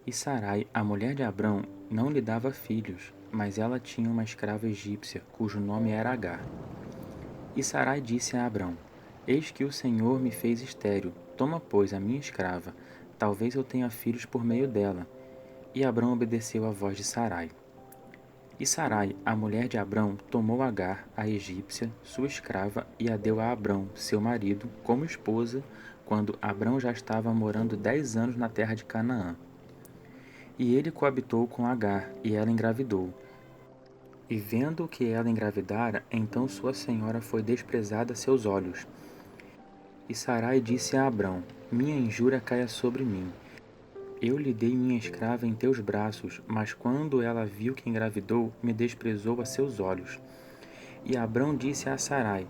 E Sarai, a mulher de Abrão, não lhe dava filhos, mas ela tinha uma escrava egípcia, cujo nome era Agar. E Sarai disse a Abrão: Eis que o Senhor me fez estéril. Toma, pois, a minha escrava. Talvez eu tenha filhos por meio dela. E Abrão obedeceu à voz de Sarai. E Sarai, a mulher de Abrão, tomou Agar, a egípcia, sua escrava, e a deu a Abrão, seu marido, como esposa, quando Abrão já estava morando 10 anos na terra de Canaã. E ele coabitou com Agar, e ela engravidou. E vendo que ela engravidara, então sua senhora foi desprezada a seus olhos. E Sarai disse a Abrão: Minha injúria caia sobre mim. Eu lhe dei minha escrava em teus braços, mas quando ela viu que engravidou, me desprezou a seus olhos. E Abrão disse a Sarai: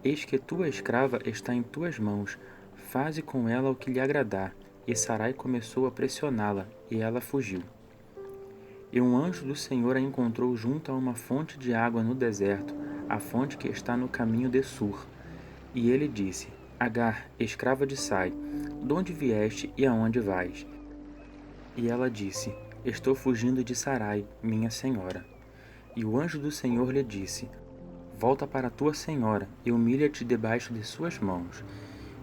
Eis que tua escrava está em tuas mãos, faze com ela o que lhe agradar. E Sarai começou a pressioná-la, e ela fugiu. E um anjo do Senhor a encontrou junto a uma fonte de água no deserto, a fonte que está no caminho de Sur. E ele disse: Agar, escrava de Sai, de onde vieste e aonde vais? E ela disse: Estou fugindo de Sarai, minha senhora. E o anjo do Senhor lhe disse: Volta para tua senhora e humilha-te debaixo de suas mãos.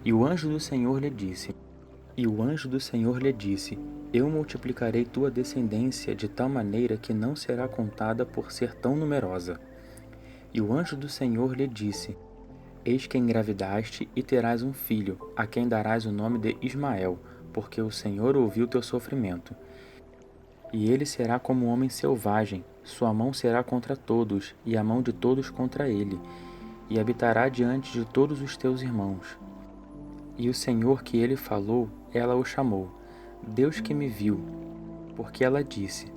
E o anjo do Senhor lhe disse: Eu multiplicarei tua descendência de tal maneira que não será contada por ser tão numerosa. E o anjo do Senhor lhe disse: Eis que engravidaste e terás um filho, a quem darás o nome de Ismael, porque o Senhor ouviu teu sofrimento. E ele será como um homem selvagem, sua mão será contra todos, e a mão de todos contra ele, e habitará diante de todos os teus irmãos. E o Senhor que ele falou, ela o chamou, Deus que me viu, porque ela disse: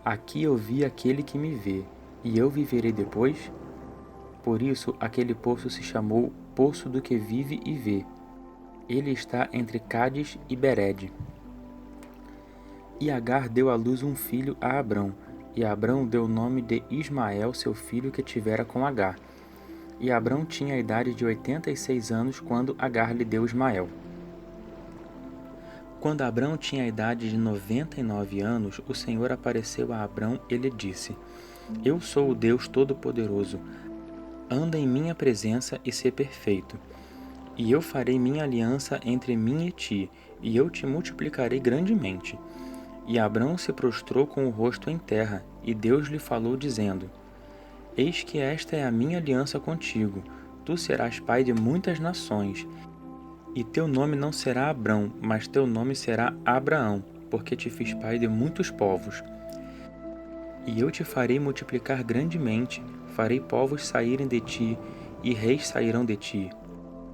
Aqui eu vi aquele que me vê, e eu viverei depois? Por isso aquele poço se chamou Poço do que vive e vê. Ele está entre Cádiz e Berede. E Agar deu à luz um filho a Abrão, e Abrão deu o nome de Ismael, seu filho que tivera com Agar. E Abrão tinha a idade de 86 anos quando Agar lhe deu Ismael. Quando Abrão tinha a idade de 99 anos, o Senhor apareceu a Abrão e lhe disse: Eu sou o Deus Todo-Poderoso. Anda em minha presença e sê perfeito. E eu farei minha aliança entre mim e ti, e eu te multiplicarei grandemente. E Abrão se prostrou com o rosto em terra, e Deus lhe falou, dizendo: Eis que esta é a minha aliança contigo. Tu serás pai de muitas nações. E teu nome não será Abrão, mas teu nome será Abraão, porque te fiz pai de muitos povos. E eu te farei multiplicar grandemente, farei povos saírem de ti, e reis sairão de ti.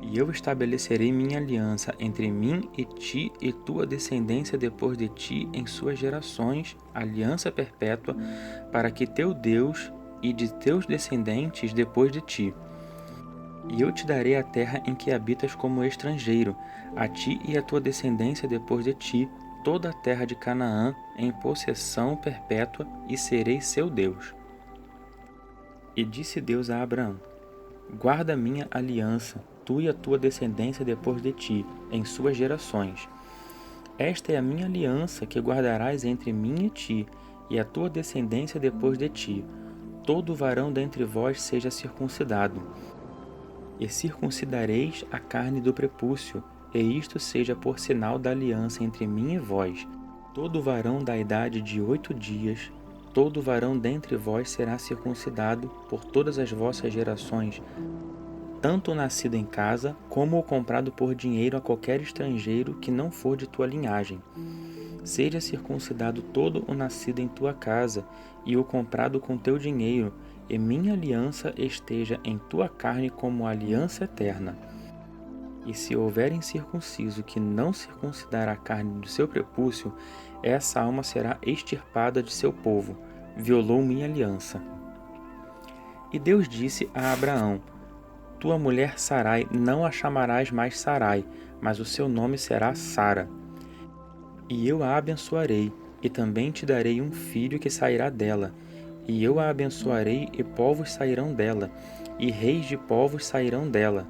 E eu estabelecerei minha aliança entre mim e ti e tua descendência depois de ti em suas gerações, aliança perpétua, para que teu Deus e de teus descendentes depois de ti. E eu te darei a terra em que habitas como estrangeiro, a ti e a tua descendência depois de ti, toda a terra de Canaã, em possessão perpétua, e serei seu Deus. E disse Deus a Abraão: Guarda a minha aliança, tu e a tua descendência depois de ti, em suas gerações. Esta é a minha aliança que guardarás entre mim e ti, e a tua descendência depois de ti. Todo varão dentre vós seja circuncidado. E circuncidareis a carne do prepúcio, e isto seja por sinal da aliança entre mim e vós. Todo varão da idade de 8 dias, todo varão dentre vós será circuncidado por todas as vossas gerações, tanto o nascido em casa, como o comprado por dinheiro a qualquer estrangeiro que não for de tua linhagem. Seja circuncidado todo o nascido em tua casa, e o comprado com teu dinheiro, e minha aliança esteja em tua carne como aliança eterna. E se houver incircunciso que não circuncidar a carne do seu prepúcio, essa alma será extirpada de seu povo, violou minha aliança. E Deus disse a Abraão: Tua mulher Sarai não a chamarás mais Sarai, mas o seu nome será Sara. E eu a abençoarei, e também te darei um filho que sairá dela. E eu a abençoarei, e povos sairão dela, e reis de povos sairão dela.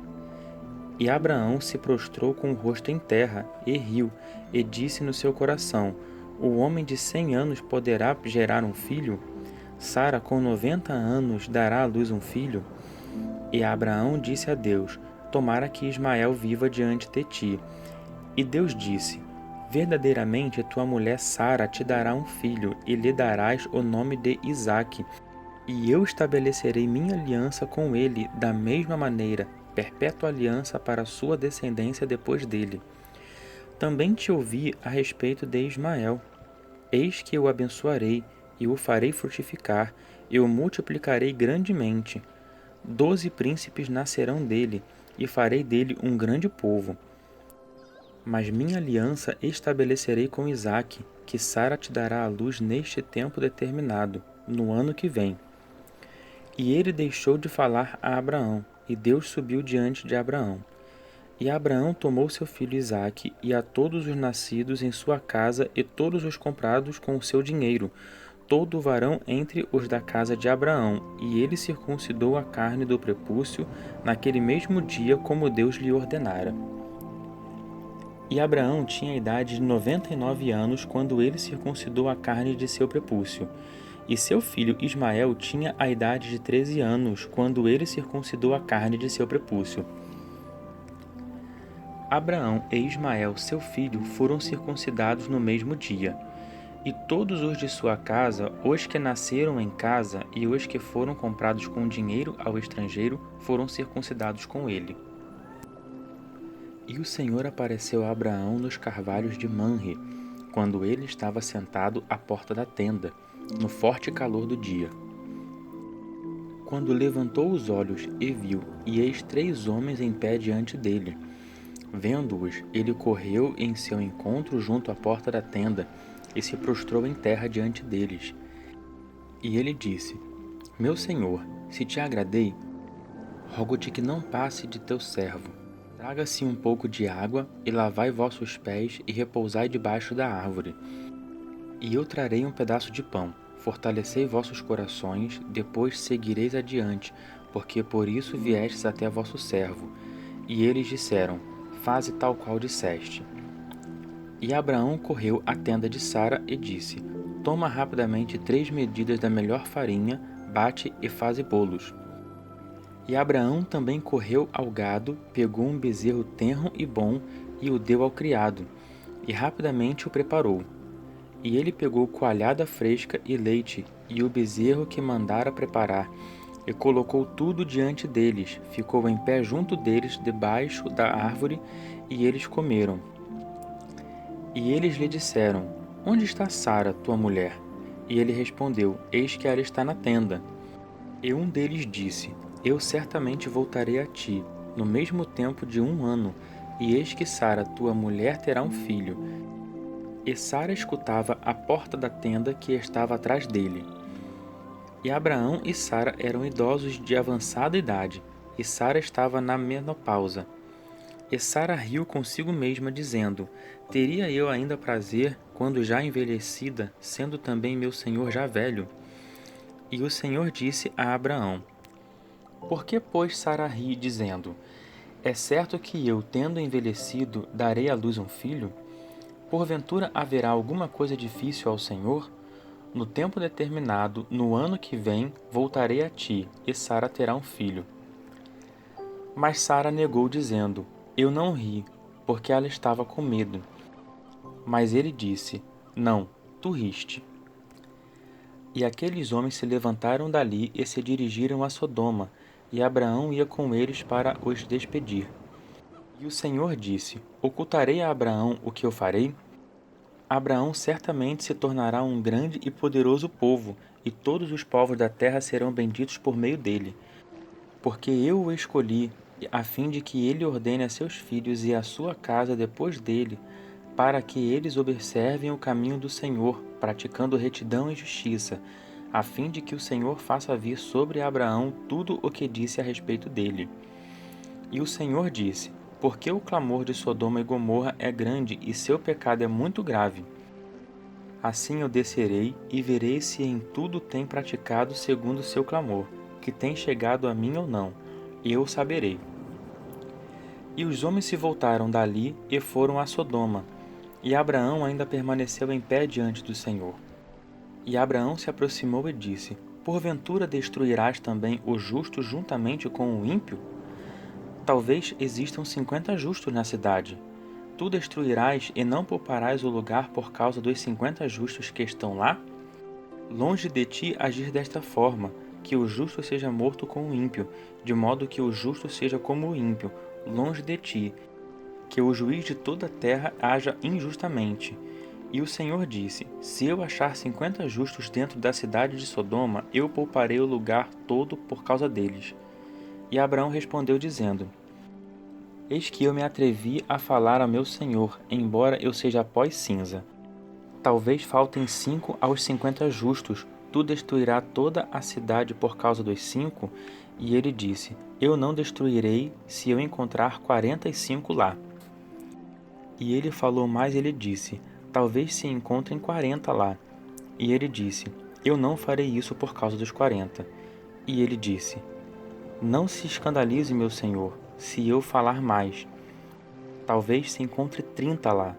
E Abraão se prostrou com o rosto em terra, e riu, e disse no seu coração: O homem de 100 anos poderá gerar um filho? Sara, com 90 anos, dará à luz um filho? E Abraão disse a Deus: Tomara que Ismael viva diante de ti. E Deus disse: Verdadeiramente tua mulher Sara te dará um filho, e lhe darás o nome de Isaque. E eu estabelecerei minha aliança com ele da mesma maneira, perpétua aliança para sua descendência depois dele. Também te ouvi a respeito de Ismael. Eis que o abençoarei, e o farei frutificar, e o multiplicarei grandemente. 12 príncipes nascerão dele, e farei dele um grande povo. Mas minha aliança estabelecerei com Isaque, que Sara te dará à luz neste tempo determinado, no ano que vem. E ele deixou de falar a Abraão, e Deus subiu diante de Abraão. E Abraão tomou seu filho Isaque, e a todos os nascidos em sua casa, e todos os comprados com o seu dinheiro, todo o varão entre os da casa de Abraão, e ele circuncidou a carne do prepúcio naquele mesmo dia, como Deus lhe ordenara. E Abraão tinha a idade de 99 anos quando ele circuncidou a carne de seu prepúcio. E seu filho Ismael tinha a idade de 13 anos quando ele circuncidou a carne de seu prepúcio. Abraão e Ismael, seu filho, foram circuncidados no mesmo dia. E todos os de sua casa, os que nasceram em casa e os que foram comprados com dinheiro ao estrangeiro, foram circuncidados com ele. E o Senhor apareceu a Abraão nos carvalhos de Manre, quando ele estava sentado à porta da tenda, no forte calor do dia. Quando levantou os olhos e viu, e eis 3 homens em pé diante dele. Vendo-os, ele correu em seu encontro junto à porta da tenda, e se prostrou em terra diante deles. E ele disse: Meu senhor, se te agradei, rogo-te que não passe de teu servo. Traga-se um pouco de água, e lavai vossos pés, e repousai debaixo da árvore. E eu trarei um pedaço de pão. Fortalecei vossos corações, depois seguireis adiante, porque por isso viestes até vosso servo. E eles disseram: Faze tal qual disseste. E Abraão correu à tenda de Sara e disse: Toma rapidamente 3 medidas da melhor farinha, bate e faze bolos. E Abraão também correu ao gado, pegou um bezerro tenro e bom, e o deu ao criado, e rapidamente o preparou. E ele pegou coalhada fresca e leite, e o bezerro que mandara preparar, e colocou tudo diante deles, ficou em pé junto deles, debaixo da árvore, e eles comeram. E eles lhe disseram: Onde está Sara, tua mulher? E ele respondeu: Eis que ela está na tenda. E um deles disse: Eu certamente voltarei a ti, no mesmo tempo de 1 ano, e eis que Sara, tua mulher, terá um filho. E Sara escutava à porta da tenda que estava atrás dele. E Abraão e Sara eram idosos de avançada idade, e Sara estava na menopausa. E Sara riu consigo mesma, dizendo: Teria eu ainda prazer, quando já envelhecida, sendo também meu senhor já velho? E o Senhor disse a Abraão: Por que, pois, Sara ri, dizendo: É certo que eu, tendo envelhecido, darei à luz um filho? Porventura haverá alguma coisa difícil ao Senhor? No tempo determinado, no ano que vem, voltarei a ti, e Sara terá um filho. Mas Sara negou, dizendo: Eu não ri, porque ela estava com medo. Mas ele disse: Não, tu riste. E aqueles homens se levantaram dali e se dirigiram a Sodoma, e Abraão ia com eles para os despedir. E o Senhor disse: Ocultarei a Abraão o que eu farei? Abraão certamente se tornará um grande e poderoso povo, e todos os povos da terra serão benditos por meio dele. Porque eu o escolhi, a fim de que ele ordene a seus filhos e a sua casa depois dele, para que eles observem o caminho do Senhor, praticando retidão e justiça, a fim de que o Senhor faça vir sobre Abraão tudo o que disse a respeito dele. E o Senhor disse: Porque o clamor de Sodoma e Gomorra é grande e seu pecado é muito grave. Assim eu descerei e verei se em tudo tem praticado segundo o seu clamor, que tem chegado a mim ou não, e eu o saberei. E os homens se voltaram dali e foram a Sodoma. E Abraão ainda permaneceu em pé diante do Senhor. E Abraão se aproximou e disse: Porventura destruirás também o justo juntamente com o ímpio? Talvez existam 50 justos na cidade. Tu destruirás e não pouparás o lugar por causa dos 50 justos que estão lá? Longe de ti agir desta forma, que o justo seja morto com o ímpio, de modo que o justo seja como o ímpio, longe de ti, que o juiz de toda a terra haja injustamente. E o Senhor disse: Se eu achar 50 justos dentro da cidade de Sodoma, eu pouparei o lugar todo por causa deles. E Abraão respondeu dizendo: Eis que eu me atrevi a falar ao meu Senhor, embora eu seja pó e cinza. Talvez faltem 5 aos 50 justos. Tu destruirás toda a cidade por causa dos 5? E ele disse: Eu não destruirei se eu encontrar 45 lá. E ele falou mais, ele disse: Talvez se encontrem 40 lá. E ele disse: Eu não farei isso por causa dos 40. E ele disse: Não se escandalize, meu senhor, se eu falar mais. Talvez se encontre 30 lá.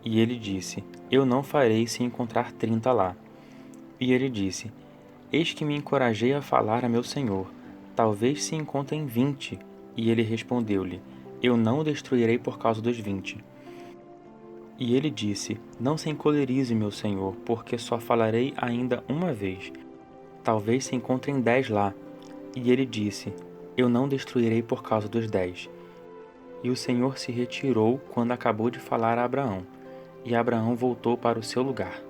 E ele disse: Eu não farei se encontrar 30 lá. E ele disse: Eis que me encorajei a falar a meu senhor. Talvez se encontrem 20. E ele respondeu-lhe: Eu não o destruirei por causa dos 20. E ele disse: Não se encolerize, meu senhor, porque só falarei ainda uma vez. Talvez se encontrem 10 lá. E ele disse: Eu não destruirei por causa dos 10. E o Senhor se retirou quando acabou de falar a Abraão. E Abraão voltou para o seu lugar.